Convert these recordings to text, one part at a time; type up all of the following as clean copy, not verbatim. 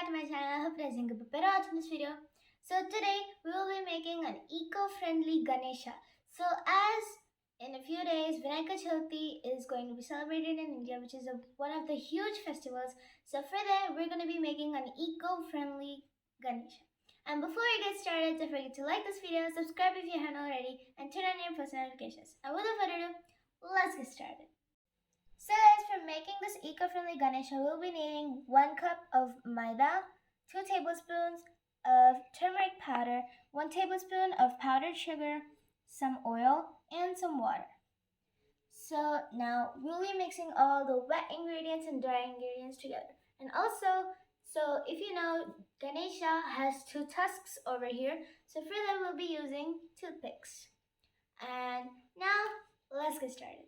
to my channel. I hope you guys are prepared to watch this video. So today we will be making an eco-friendly Ganesha. So as in a few days, Vinayaka Chavithi is going to be celebrated in India, which is one of the huge festivals. So for that, we're going to be making an eco-friendly Ganesha. And before we get started, don't forget to like this video, subscribe if you haven't already, and turn on your post notifications. And without further ado, let's get started. So guys, for making this eco-friendly Ganesha, we'll be needing 1 cup of maida, 2 tablespoons of turmeric powder, 1 tablespoon of powdered sugar, some oil, and some water. So now we'll be mixing all the wet ingredients and dry ingredients together. And also, so if you know, Ganesha has 2 tusks over here, so for that we'll be using toothpicks. And now, let's get started.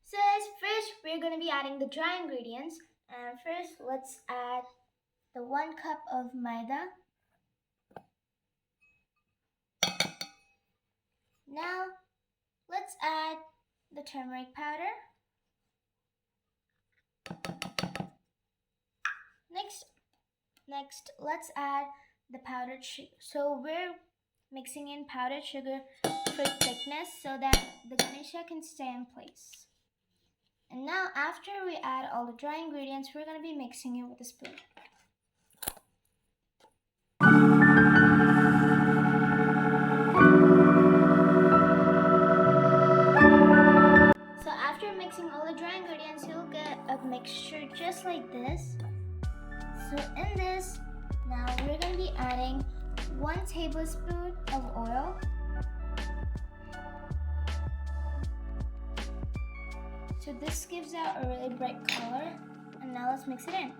So guys, first we're going to be adding the dry ingredients. And first, let's add the 1 cup of maida. Now, let's add the turmeric powder. Next, let's add the powdered sugar. So we're mixing in powdered sugar for thickness so that the Ganesha can stay in place. And now, after we add all the dry ingredients, we're going to be mixing it with a spoon. So after mixing all the dry ingredients, you'll get a mixture just like this. So in this, now we're going to be adding 1 tablespoon of oil. So this gives out a really bright color, and now let's mix it in.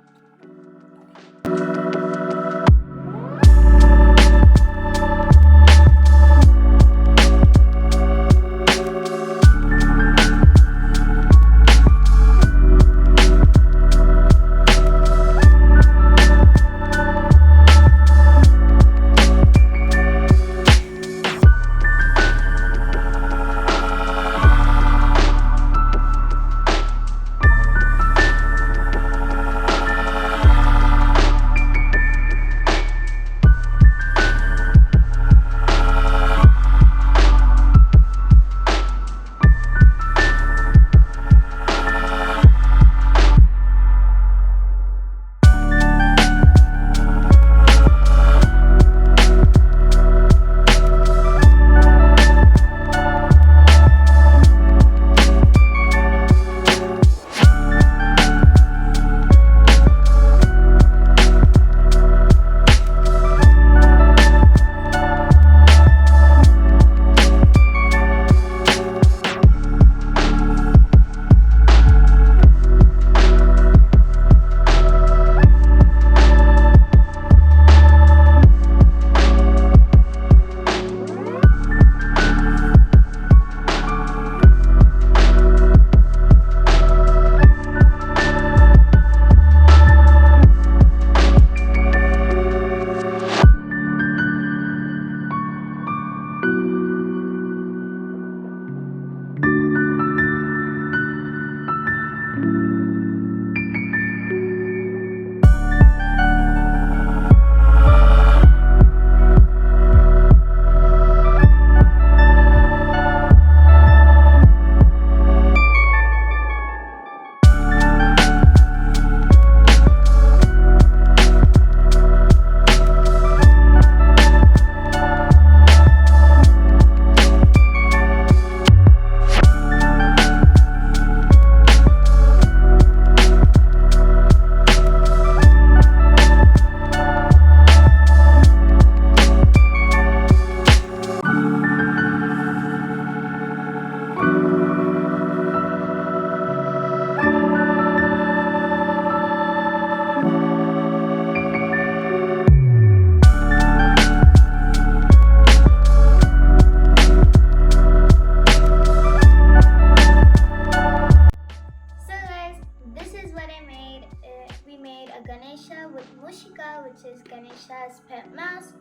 Ganesha with Mushika, which is Ganesha's pet mouse.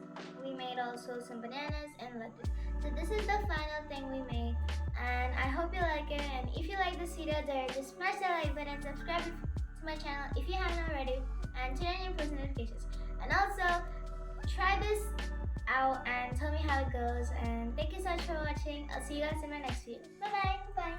We made also some bananas and lettuce. So this is the final thing we made, and I hope you like it. And if you like this video, just smash that like button, subscribe to my channel if you haven't already, and turn on your post notifications. and tell me how it goes. And thank you so much for watching. I'll see you guys in my next video. Bye bye. Bye.